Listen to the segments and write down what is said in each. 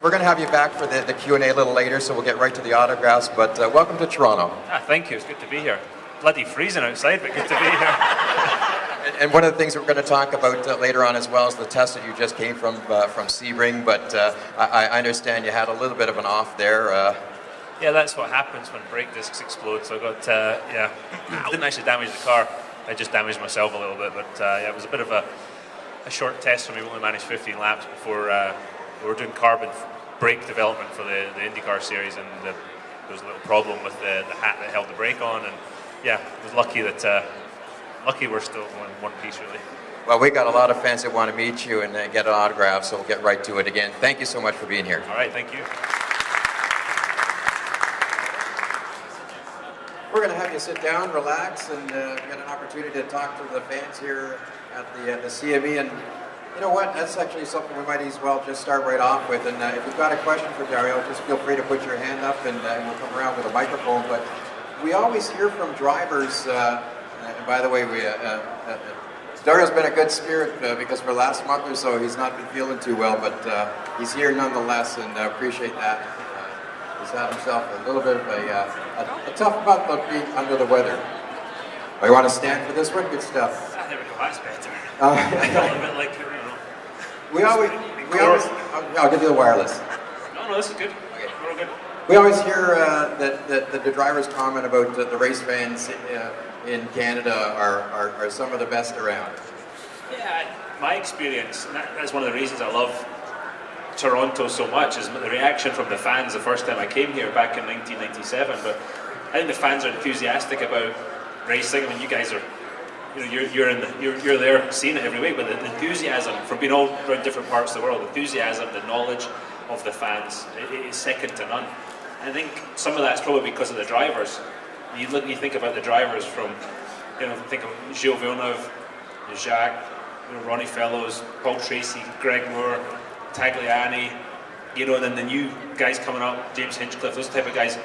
We're going to have you back for the Q&A a little later, so we'll get right to the autographs, but welcome to Toronto. Thank you, it's good to be here. Bloody freezing outside, but good to be here. And one of the things that we're going to talk about later on as well is the test that you just came from Sebring, but I understand you had a little bit of an off there. Yeah, that's what happens when brake discs explode, so I got, I didn't actually damage the car, I just damaged myself a little bit, but yeah, it was a bit of a short test for me. We only managed 15 laps before we were doing carbon brake development for the IndyCar Series, and there was a little problem with the hat that held the brake on, and yeah, I was lucky that we're still in one piece, really. Well, we got a lot of fans that want to meet you and get an autograph, so we'll get right to it again. Thank you so much for being here. All right, thank you. We're going to have you sit down, relax, and get an opportunity to talk to the fans here at the CME. And you know what? That's actually something we might as well just start right off with. And if you've got a question for Dario, just feel free to put your hand up, and we'll come around with a microphone. But we always hear from drivers. And by the way, Dario's been a good spirit because for the last month or so he's not been feeling too well, but he's here nonetheless, and I appreciate that. He's had himself a little bit of a tough month of being under the weather. Oh, you want to stand for this one? Good stuff. There we go, that's better. I felt a bit like, you know. We always, I'll give you the wireless. No, this is good. Okay. We're all good. We always hear that the drivers comment about the race fans in Canada are some of the best around. Yeah, my experience, and that's one of the reasons I love Toronto so much, is the reaction from the fans the first time I came here back in 1997. But I think the fans are enthusiastic about racing. I mean, you guys are, you know, you're there seeing it every week, but the enthusiasm from being all around different parts of the world, the enthusiasm, the knowledge of the fans, it is second to none. And I think some of that's probably because of the drivers. You think about the drivers from, you know, think of Gilles Villeneuve, Jacques, you know, Ronnie Fellows, Paul Tracy, Greg Moore, Tagliani, you know, and then the new guys coming up, James Hinchcliffe, those type of guys.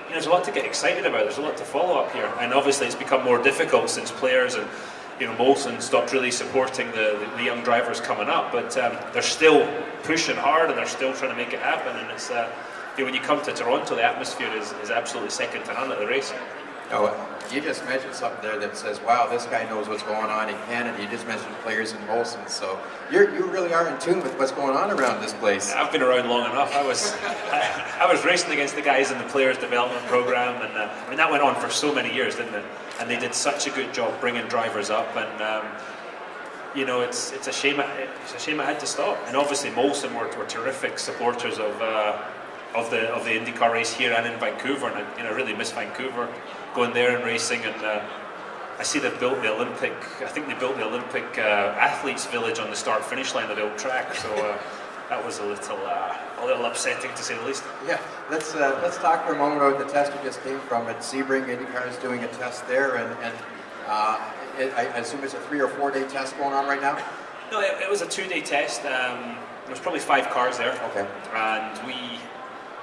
There's a lot to get excited about. There's a lot to follow up here, and obviously it's become more difficult since players and, you know, Molson stopped really supporting the young drivers coming up. But they're still pushing hard, and they're still trying to make it happen. And it's you know, when you come to Toronto, the atmosphere is absolutely second to none at the race. Oh, you just mentioned something there that says, wow, this guy knows what's going on in Canada. You just mentioned players in Molson, so you really are in tune with what's going on around this place. I've been around long enough. I was racing against the guys in the players development program, and I mean, that went on for so many years, didn't it? And they did such a good job bringing drivers up, and you know, it's a shame. It's a shame it had to stop. And obviously, Molson were terrific supporters of the IndyCar race here and in Vancouver, and I really miss Vancouver, going there and racing. And I see they've built the Olympic. I think they built the Olympic athletes village on the start-finish line of the old track. So that was a little upsetting, to say the least. Yeah, let's talk for a moment about the test you just came from at Sebring. IndyCar is doing a test there, and I assume it's a 3 or 4 day test going on right now. No, it was a 2-day test. There was probably 5 cars there. Okay. And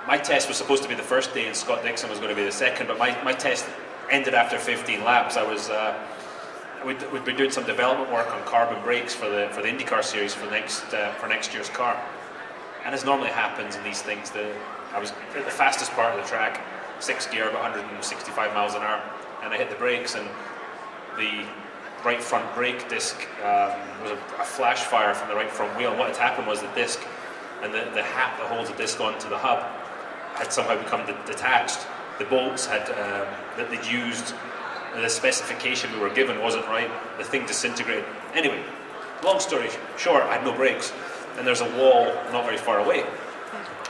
my test was supposed to be the first day, and Scott Dixon was going to be the second. But my test ended after 15 laps. I was we'd been doing some development work on carbon brakes for the IndyCar Series for next year's car. And as normally happens in these things, I was at the fastest part of the track, 6th gear, about 165 miles an hour, and I hit the brakes, and the right front brake disc was a flash fire from the right front wheel. And what had happened was the disc and the hat that holds the disc onto the hub had somehow become detached. The bolts had that they'd used, the specification we were given wasn't right. The thing disintegrated. Anyway, long story short, I had no brakes, and there's a wall not very far away.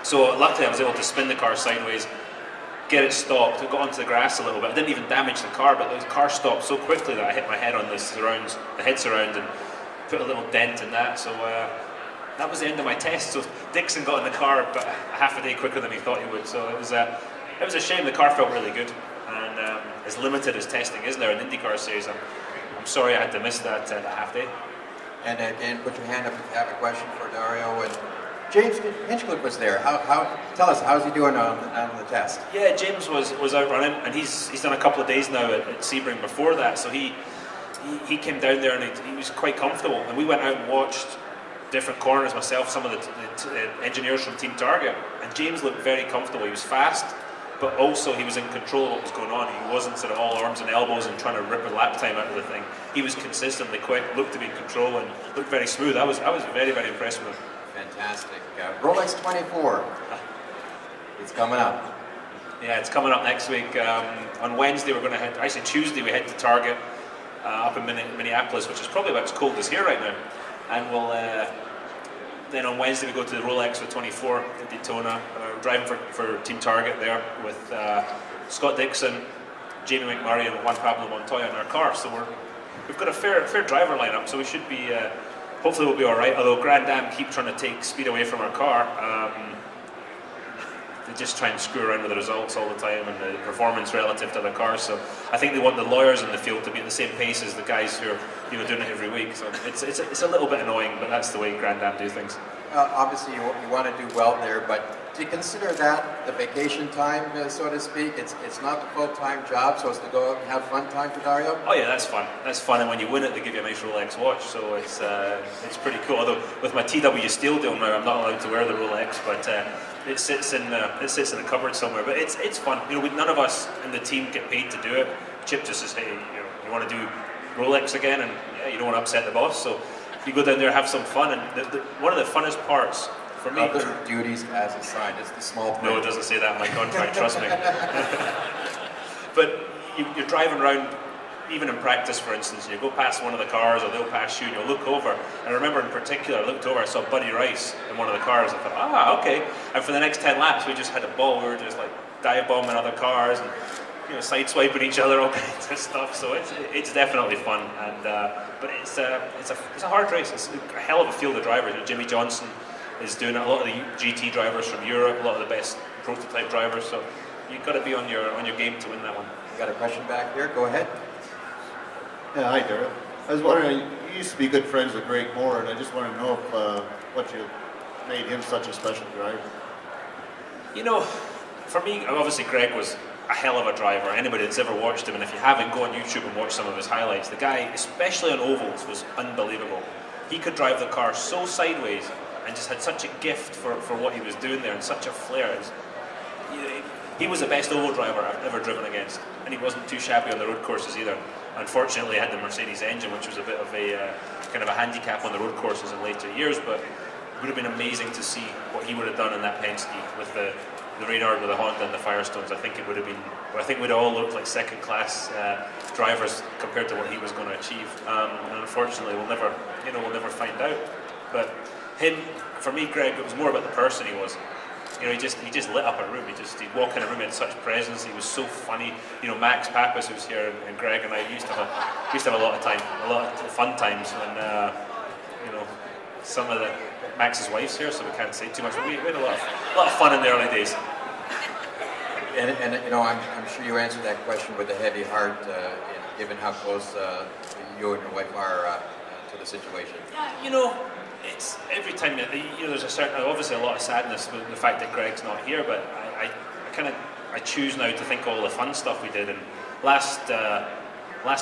So luckily I was able to spin the car sideways, get it stopped. It got onto the grass a little bit. I didn't even damage the car, but the car stopped so quickly that I hit my head on the head surround, and put a little dent in that. So that was the end of my test. So Dixon got in the car about half a day quicker than he thought he would. So it was a shame. The car felt really good, and as limited as testing is now in IndyCar Series, I'm sorry I had to miss that half day. And again, put your hand up if you have a question for Dario. And James Hinchcliffe was there. Tell us, how's he doing on the test? Yeah, James was out running, and he's done a couple of days now at Sebring before that. So he came down there, and he was quite comfortable. And we went out and watched different corners, myself, some of the engineers from Team Target, and James looked very comfortable. He was fast, but also he was in control of what was going on. He wasn't sort of all arms and elbows and trying to rip a lap time out of the thing. He was consistently quick, looked to be in control, and looked very smooth. I was very, very impressed with him. Fantastic. Rolex 24. It's coming up. Yeah, it's coming up next week. On Wednesday, we're going to head, actually Tuesday, we head to Target up in Minneapolis, which is probably about as cold as here right now. And we'll, then on Wednesday, we go to the Rolex with 24 at Daytona. We're driving for Team Target there with Scott Dixon, Jamie McMurray, and Juan Pablo Montoya in our car. So we've got a fair driver lineup, so we should be, hopefully we'll be all right. Although Grand Am keep trying to take speed away from our car. They just try and screw around with the results all the time and the performance relative to other cars. So I think they want the lawyers in the field to be at the same pace as the guys who are doing it every week. So it's a little bit annoying, but that's the way Grand Am do things. Obviously, you want to do well there, but do you consider that the vacation time, so to speak? It's not the full-time job, so it's to go out and have fun time for Dario? Oh yeah, that's fun. That's fun, and when you win it, they give you a nice Rolex watch, so it's pretty cool. Although with my TW Steel deal now, I'm not allowed to wear the Rolex, but it sits in a cupboard somewhere. But it's fun. None of us in the team get paid to do it. Chip just says, hey, you want to do Rolex again, and yeah, you don't want to upset the boss, so you go down there, have some fun, and one of the funnest parts for me. Other duties as assigned. It's the small print. No, it doesn't say that in my contract. Trust me. But you're driving around, even in practice, for instance. You go past one of the cars, or they'll pass you, and you'll look over. And I remember in particular, I looked over, I saw Buddy Rice in one of the cars. I thought, okay. And for the next 10 laps, we just had a ball. We were just like dive bombing other cars and sideswiping each other, all kinds of stuff. So it's definitely fun. And but it's a hard race. It's a hell of a field of drivers. Jimmy Johnson is doing it. A lot of the GT drivers from Europe, a lot of the best prototype drivers. So you've got to be on your game to win that one. You got a question back here? Go ahead. Yeah, hi, Dario. I was wondering, you used to be good friends with Greg Moore, and I just want to know if what you made him such a special driver. For me, obviously Greg was a hell of a driver. Anybody that's ever watched him, and if you haven't, go on YouTube and watch some of his highlights. The guy, especially on ovals, was unbelievable. He could drive the car so sideways and just had such a gift for what he was doing there, and such a flair. He was the best oval driver I've ever driven against, and he wasn't too shabby on the road courses either. Unfortunately, he had the Mercedes engine, which was a bit of a kind of a handicap on the road courses in later years, but it would have been amazing to see what he would have done in that Penske with the Reynard, with the Honda and the Firestones. I think we'd all looked like second-class drivers compared to what he was going to achieve. And unfortunately, we'll never find out. But for me, Greg, it was more about the person he was. He just lit up a room. He'd walk in a room, he had such presence. He was so funny. Max Pappas, who's here, and Greg and I used to have a lot of fun times when some of Max's wife's here, so we can't say too much. But we had a lot of fun in the early days. And I'm sure you answered that question with a heavy heart, given how close you and your wife are to the situation. It's every time there's obviously a lot of sadness with the fact that Greg's not here, but I choose now to think of all the fun stuff we did. And last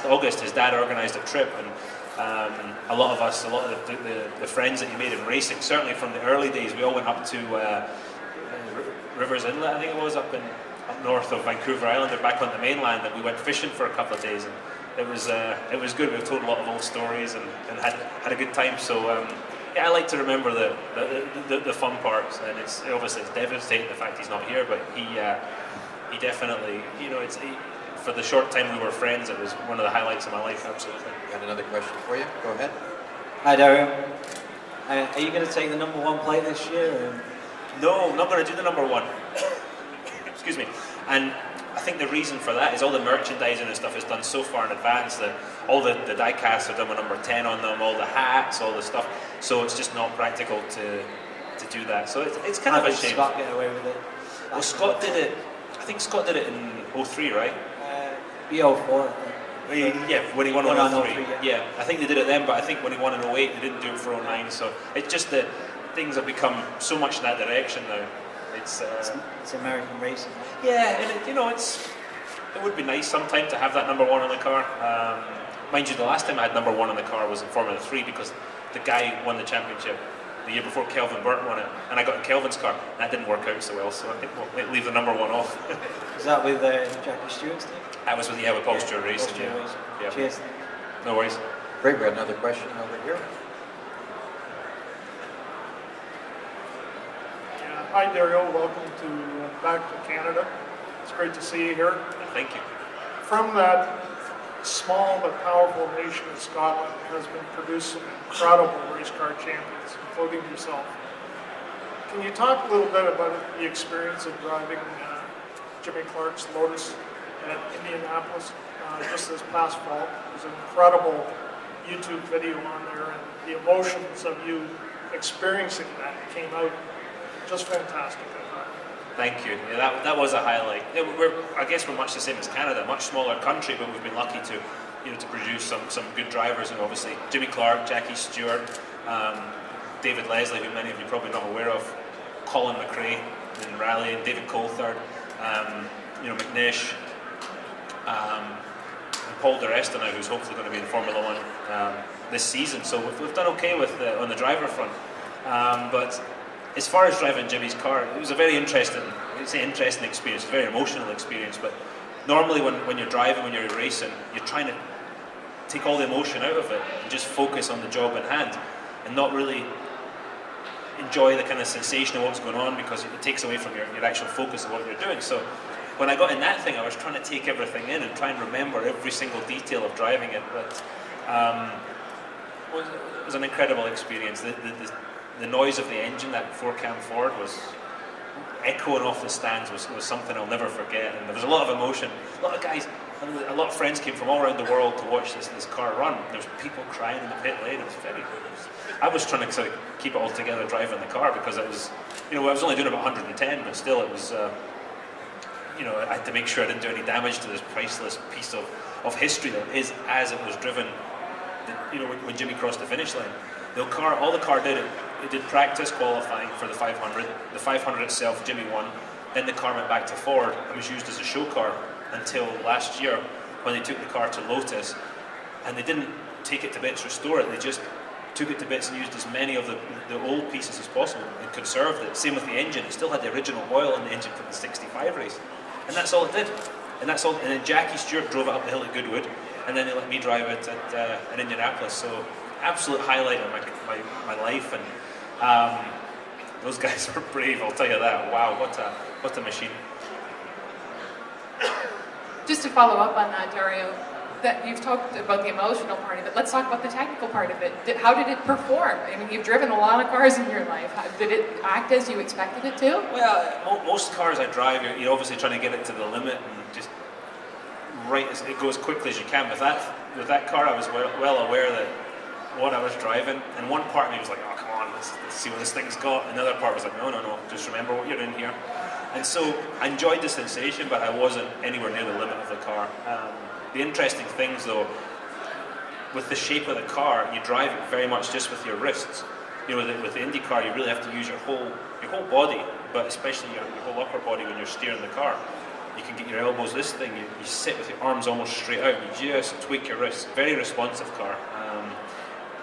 August, his dad organised a trip, and a lot of the friends that he made in racing, certainly from the early days, we all went up to Rivers Inlet, I think it was, up north of Vancouver Island, or back on the mainland, and we went fishing for a couple of days, and it was good. We told a lot of old stories and had a good time. So I like to remember the fun parts, and it's devastating the fact he's not here, but he definitely, for the short time we were friends, it was one of the highlights of my life. Absolutely. Got another question for you? Go ahead. Hi, Dario. Are you going to take the #1 plate this year? No, I'm not going to do the #1. Excuse me. And I think the reason for that is all the merchandising and stuff is done so far in advance that all the die casts are done with #10 on them, all the hats, all the stuff. So it's just not practical to do that. So it's kind of a shame. Scott get away with it? Well, Scott did it. I think Scott did it in 03, right? B04. Yeah, when he won in 03. Yeah, I think they did it then, but I think when he won in 08, they didn't do it for 09. So it's just that things have become so much in that direction now. It's American racing. Yeah, and it would be nice sometime to have that #1 on the car. Mind you, the last time I had #1 on the car was in Formula 3 because the guy won the championship the year before Kelvin Burton won it, and I got in Kelvin's car. That didn't work out so well, so I think we'll leave the number 1 off. Is that with Jackie Stewart's team? I was with Paul Stewart Racing. Stewart Yeah. Racing. Yeah. Cheers. No worries. Great, we got another question over here. Yeah. Hi Dario, welcome to back to Canada. It's great to see you here. Thank you. From that small but powerful nation of Scotland has been produced some incredible race car champions, including yourself. Can you talk a little bit about the experience of driving Jimmy Clark's Lotus at Indianapolis just this past fall? There's an incredible YouTube video on there, and the emotions of you experiencing that came out just fantastic. Thank you. Yeah, that was a highlight. Yeah, I guess we're much the same as Canada, much smaller country, but we've been lucky to to produce some good drivers, and obviously Jimmy Clark, Jackie Stewart, David Leslie, who many of you probably not aware of, Colin McRae in rally, and David Coulthard, McNish, and Paul di Resta now, who's hopefully going to be in Formula One this season. So we've done okay with on the driver front, but as far as driving Jimmy's car, it was a very interesting experience, a very emotional experience. But normally when you're driving, when you're racing, you're trying to take all the emotion out of it and just focus on the job in hand and not really enjoy the kind of sensation of what's going on, because it takes away from your actual focus of what you're doing. So when I got in that thing, I was trying to take everything in and try and remember every single detail of driving it. But it was an incredible experience. The noise of the engine, that 4-cam Ford, was echoing off the stands, was something I'll never forget. And there was a lot of emotion. A lot of guys, a lot of friends came from all around the world to watch this car run. There was people crying in the pit lane. It was very good. I was trying to sort of keep it all together driving the car, because it was, I was only doing about 110, but still it was, I had to make sure I didn't do any damage to this priceless piece of history that is as it was driven, when Jimmy crossed the finish line. All the car did, it did practice qualifying for the 500. The 500 itself, Jimmy won. Then the car went back to Ford and was used as a show car until last year, when they took the car to Lotus, and they didn't take it to bits, restore it. They just took it to bits and used as many of the old pieces as possible and conserved it. Same with the engine. It still had the original oil in the engine from the 65 race. And that's all it did. And then Jackie Stewart drove it up the hill at Goodwood, and then they let me drive it at Indianapolis. So absolute highlight of my life, and those guys were brave, I'll tell you that. Wow, what a machine. Just to follow up on that, Dario, that you've talked about the emotional part of it. Let's talk about the technical part of it. How did it perform? I mean, you've driven a lot of cars in your life. Did it act as you expected it to? Well, most cars I drive, you're obviously trying to get it to the limit and just it goes as quickly as you can. With that car, I was well aware that what I was driving, and one part of me was like, oh, come on, let's see what this thing's got. And the other part was like, no, just remember what you're in here. And so I enjoyed the sensation, but I wasn't anywhere near the limit of the car. The interesting things, though, with the shape of the car, you drive it very much just with your wrists. With the IndyCar, you really have to use your whole body, but especially your whole upper body when you're steering the car. You can get your elbows. This thing, you sit with your arms almost straight out. You just tweak your wrists. Very responsive car.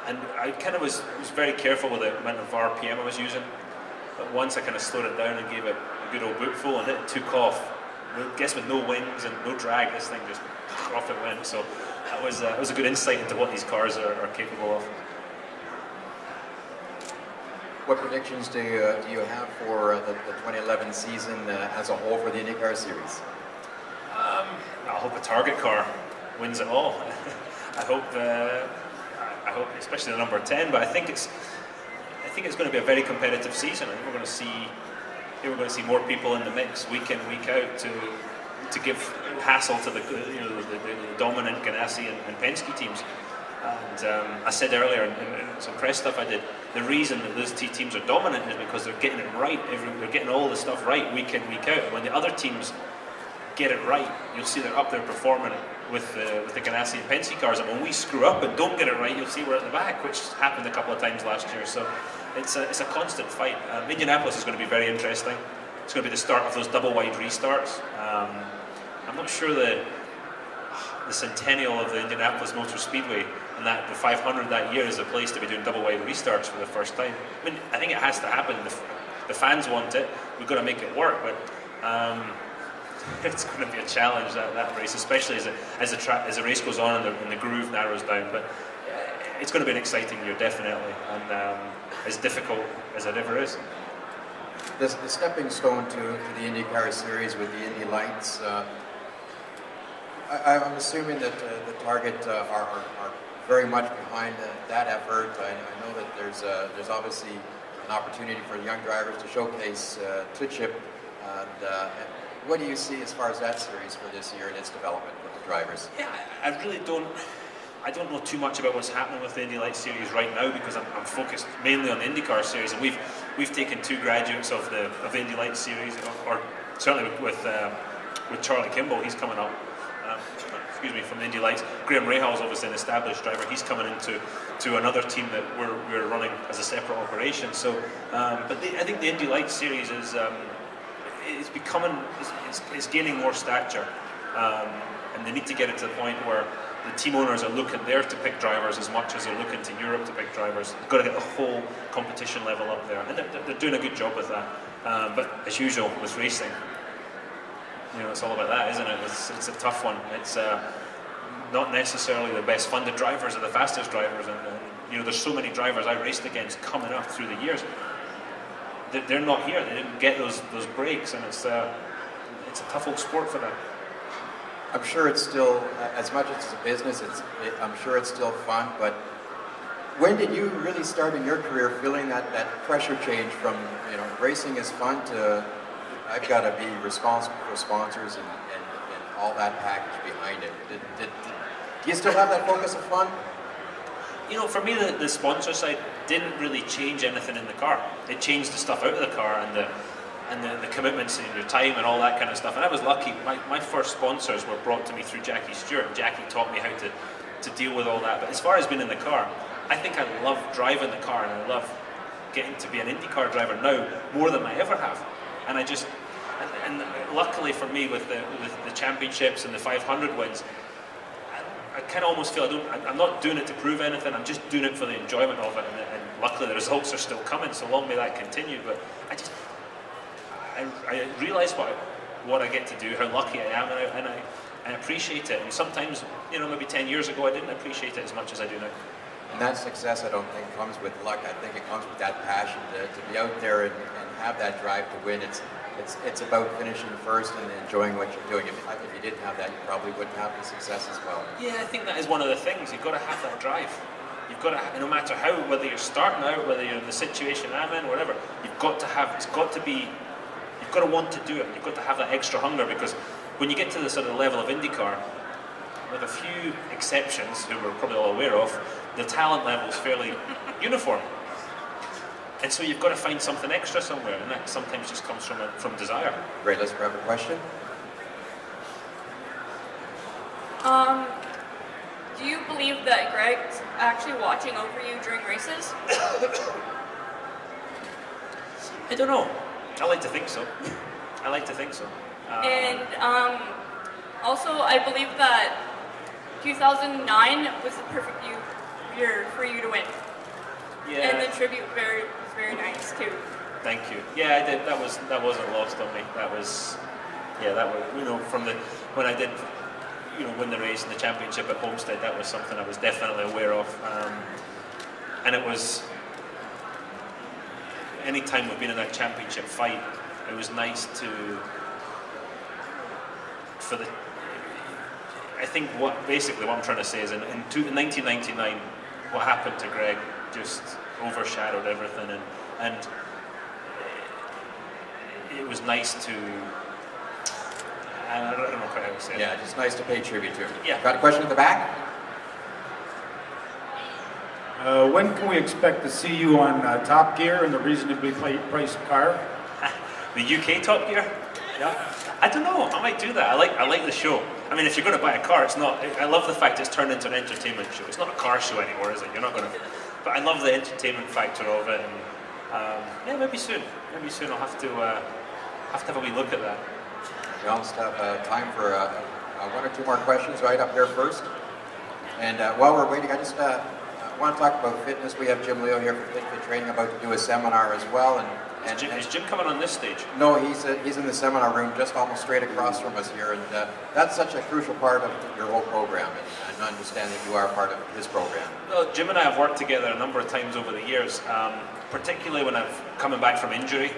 And I kind of was very careful with the amount of RPM I was using. But once I kind of slowed it down and gave it a good old bootful, and it took off. I guess with no wings and no drag, this thing just off it went. So that was a good insight into what these cars are capable of. What predictions do you have for the 2011 season as a whole for the IndyCar Series? I hope a target car wins it all. I hope, especially the number 10. But I think it's going to be a very competitive season. I think we're going to see more people in the mix week in, week out to give hassle to the dominant Ganassi and Penske teams. And I said earlier in some press stuff I did, the reason that those two teams are dominant is because they're getting it right. They're getting all the stuff right week in, week out. And when the other teams get it right, you'll see they're up there performing with the Ganassi and Penske cars. And when we screw up and don't get it right, you'll see we're at the back, which happened a couple of times last year. So it's a constant fight. Indianapolis is going to be very interesting. It's going to be the start of those double wide restarts. I'm not sure the centennial of the Indianapolis Motor Speedway, and that the 500 that year is a place to be doing double wide restarts for the first time. I mean, I think it has to happen. The fans want it. We've got to make it work, but it's going to be a challenge, that race, especially as the race goes on and the groove narrows down. But it's going to be an exciting year, definitely, and as difficult as it ever is. The stepping stone to the IndyCar Series with the Indy Lights, I'm assuming that the Target are very much behind that effort. I know that there's obviously an opportunity for young drivers to showcase to Chip. And what do you see as far as that series for this year and its development with the drivers? Yeah, I really don't. I don't know too much about what's happening with the Indy Lights Series right now because I'm focused mainly on the IndyCar Series, and we've taken 2 graduates of the Indy Lights Series, or certainly with Charlie Kimball. He's coming up. From the Indy Lights. Graham Rahal is obviously an established driver. He's coming into another team that we're running as a separate operation. So, but I think the Indy Lights Series is gaining more stature, and they need to get it to the point where the team owners are looking there to pick drivers as much as they're looking to Europe to pick drivers. They've got to get the whole competition level up there, and they're doing a good job with that. But as usual with racing, it's all about that, isn't it? It's a tough one. It's not necessarily the best funded drivers are the fastest drivers, and there's so many drivers I raced against coming up through the years. They're not here. They didn't get those breaks, and it's a tough old sport for them. I'm sure it's still, as much as it's a business, I'm sure it's still fun, but when did you really start in your career feeling that pressure change from, racing is fun to I've got to be responsible for sponsors and all that package behind it? Do you still have that focus of fun? For me, the sponsor side didn't really change anything in the car. It changed the stuff out of the car and the commitments and your time and all that kind of stuff. And I was lucky. My first sponsors were brought to me through Jackie Stewart, and Jackie taught me how to deal with all that. But as far as being in the car, I think I love driving the car, and I love getting to be an IndyCar driver now more than I ever have. And and luckily for me with the championships and the 500 wins, I kind of almost feel I'm not doing it to prove anything. I'm just doing it for the enjoyment of it. And luckily the results are still coming, so long may that continue. But I realise what I get to do, how lucky I am, and I appreciate it. And sometimes, maybe 10 years ago I didn't appreciate it as much as I do now. And that success, I don't think, comes with luck. I think it comes with that passion to be out there and have that drive to win. It's about finishing first and enjoying what you're doing. If you didn't have that, you probably wouldn't have the success as well. Yeah, I think that is one of the things. You've got to have that drive. You've got to, no matter how, whether you're starting out, whether you're in the situation I'm in, whatever, you've got to want to do it. You've got to have that extra hunger, because when you get to the sort of level of IndyCar, with a few exceptions who we're probably all aware of, the talent level is fairly uniform. And so you've got to find something extra somewhere, and that sometimes just comes from desire. Great, let's grab a question. Do you believe that Greg's actually watching over you during races? I don't know. I like to think so. And also, I believe that 2009 was the perfect year for you to win. Yeah. And the tribute was very nice too. Thank you. Yeah, I did. That wasn't lost on me. That was from when I did win the race and the championship at Homestead. That was something I was definitely aware of. And it was, any time we've been in that championship fight, it was nice I think what I'm trying to say is in 1999, what happened to Greg just overshadowed everything, and it was nice to, I don't know quite how to say it. Yeah, just nice to pay tribute to him. Yeah. Got a question at the back? When can we expect to see you on Top Gear in the reasonably priced car? The UK Top Gear? Yeah. I don't know. I might do that. I like the show. I mean, if you're going to buy a car, it's not. I love the fact it's turned into an entertainment show. It's not a car show anymore, is it? You're not going to. But I love the entertainment factor of it, and maybe soon. Maybe soon I'll have to have a wee look at that. We almost have time for a one or two more questions right up here first. And while we're waiting, I just want to talk about fitness. We have Jim Leo here from FitFit Training about to do a seminar as well. Is Jim coming on this stage? No, he's in the seminar room just almost straight across from us here. And that's such a crucial part of your whole program. And I understand that you are part of his program. Well, Jim and I have worked together a number of times over the years, particularly when I've coming back from injury,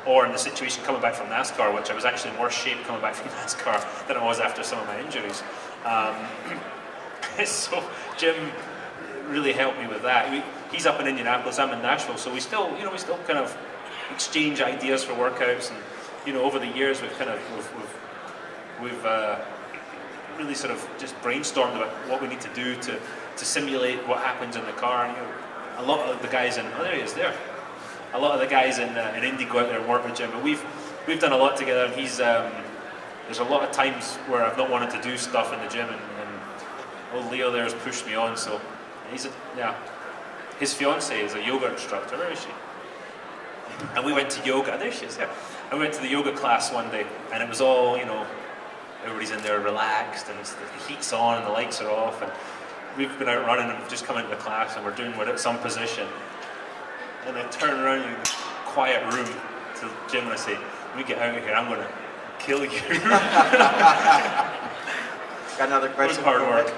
or in the situation coming back from NASCAR, which I was actually in worse shape coming back from NASCAR than I was after some of my injuries. So Jim really helped me with that. He's up in Indianapolis, I'm in Nashville, so we still kind of exchange ideas for workouts, and over the years we've really sort of just brainstormed about what we need to do to simulate what happens in the car. And, a lot of the guys in there he is there. A lot of the guys in Indy go out there and work with Jim, but we've done a lot together. And he's there's a lot of times where I've not wanted to do stuff in the gym, and old Leo there has pushed me on. So his fiance is a yoga instructor. Where is she? And we went to yoga. There she is. Yeah. I went to the yoga class one day, and it was all everybody's in there relaxed, and the heat's on and the lights are off, and we've been out running and we've just come into the class and we're doing some position. And I turn around in a quiet room to Jim and I say, when we get out of here, I'm going to kill you. Got another question? It was hard work.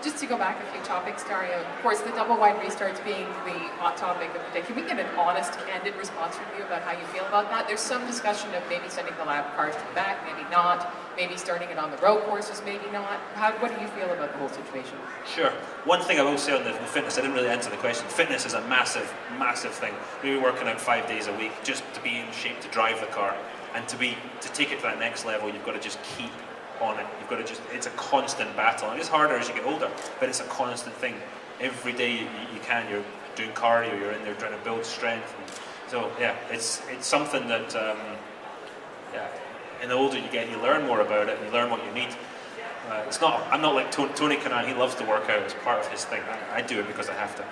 Just to go back a few topics, Dario, of course, the double wide restarts being the hot topic of the day. Can we get an honest, candid response from you about how you feel about that? There's some discussion of maybe sending the lap cars to the back, maybe not, maybe starting it on the road courses, maybe not. What do you feel about the whole situation? Sure. One thing I will say on the fitness, I didn't really answer the question. Fitness is a massive, massive thing. We're working out 5 days a week just to be in shape to drive the car. And to take it to that next level, you've got to just keep on it. You've got to it's a constant battle. And it's harder as you get older, but it's a constant thing. Every day you're doing cardio, you're in there trying to build strength. And so yeah, it's something that and the older you get, you learn more about it and you learn what you need. I'm not like Tony Kanaan. He loves to work out as part of his thing. I do it because I have to.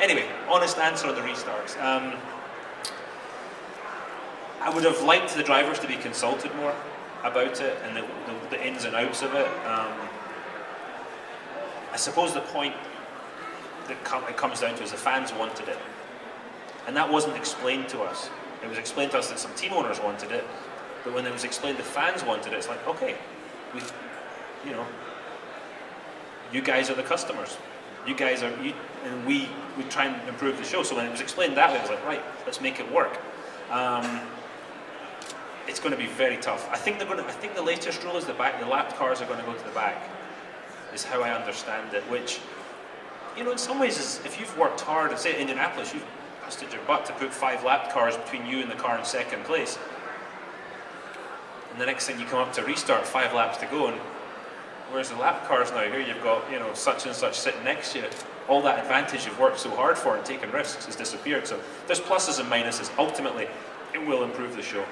Anyway, honest answer on the restarts. I would have liked the drivers to be consulted more about it and the ins and outs of it. I suppose the point that it comes down to is the fans wanted it, and that wasn't explained to us. It was explained to us that some team owners wanted it, but when it was explained the fans wanted it, it's like, okay, you guys are the customers. You guys are, and we try and improve the show. So when it was explained that way, I was like, right, let's make it work. It's going to be very tough. I think the latest rule is the lap cars are going to go to the back, is how I understand it, which, in some ways is, if you've worked hard, and say at Indianapolis, you've busted your butt to put 5 lap cars between you and the car in second place. And the next thing you come up to restart, 5 laps to go, and whereas the lap cars now, here you've got, such and such sitting next to you, all that advantage you've worked so hard for and taken risks has disappeared. So there's pluses and minuses. Ultimately, it will improve the show.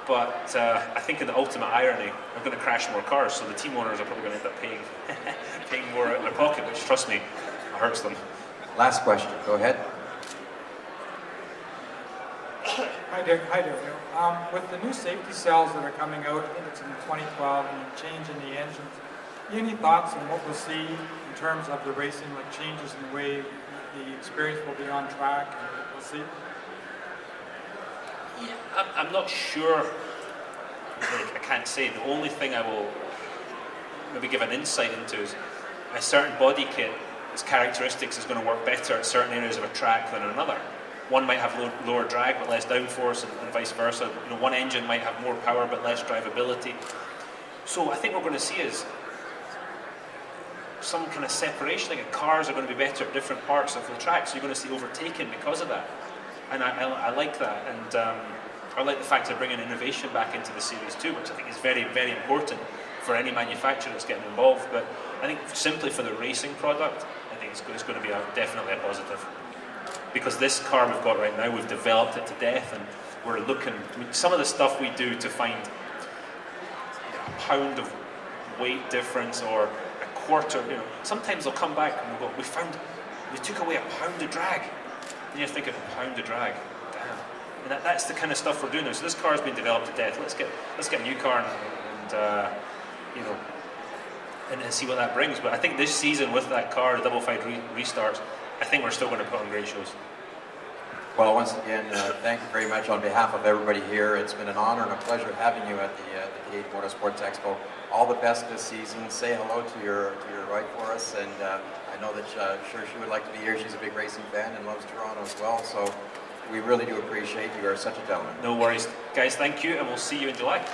But I think in the ultimate irony, they're going to crash more cars, so the team owners are probably going to end up paying more out of their pocket, which, trust me, hurts them. Last question, go ahead. Hi, Dario. With the new safety cells that are coming out, I think it's in 2012, and the change in the engines, any thoughts on what we'll see in terms of the racing, like changes in the way the experience will be on track, and we'll see? Yeah, I'm not sure. I can't say. The only thing I will maybe give an insight into is a certain body kit, its characteristics is going to work better at certain areas of a track than another. One might have lower drag but less downforce, and vice versa. One engine might have more power but less drivability. So I think what we're going to see is some kind of separation. Like cars are going to be better at different parts of the track, so you're going to see overtaking because of that. And I like that, and I like the fact of bringing innovation back into the series too, which I think is very, very important for any manufacturer that's getting involved. But I think simply for the racing product, I think it's going to be definitely a positive. Because this car we've got right now, we've developed it to death, and we're looking. Some of the stuff we do to find a pound of weight difference or a quarter, sometimes they'll come back and we'll go, we took away a pound of drag. And you're thinking, a pound of drag, damn. And that's the kind of stuff we're doing now. So this car's been developed to death. Let's get a new car and you know, and see what that brings. But I think this season with that car, the double five restarts, I think we're still going to put on great shows. Well, once again, thank you very much on behalf of everybody here. It's been an honor and a pleasure having you at the Canadian Motorsports Expo. All the best this season. Say hello to your wife for us, and I know that sure she would like to be here. She's a big racing fan and loves Toronto as well. So we really do appreciate you. You are such a gentleman. No worries, guys. Thank you, and we'll see you in July.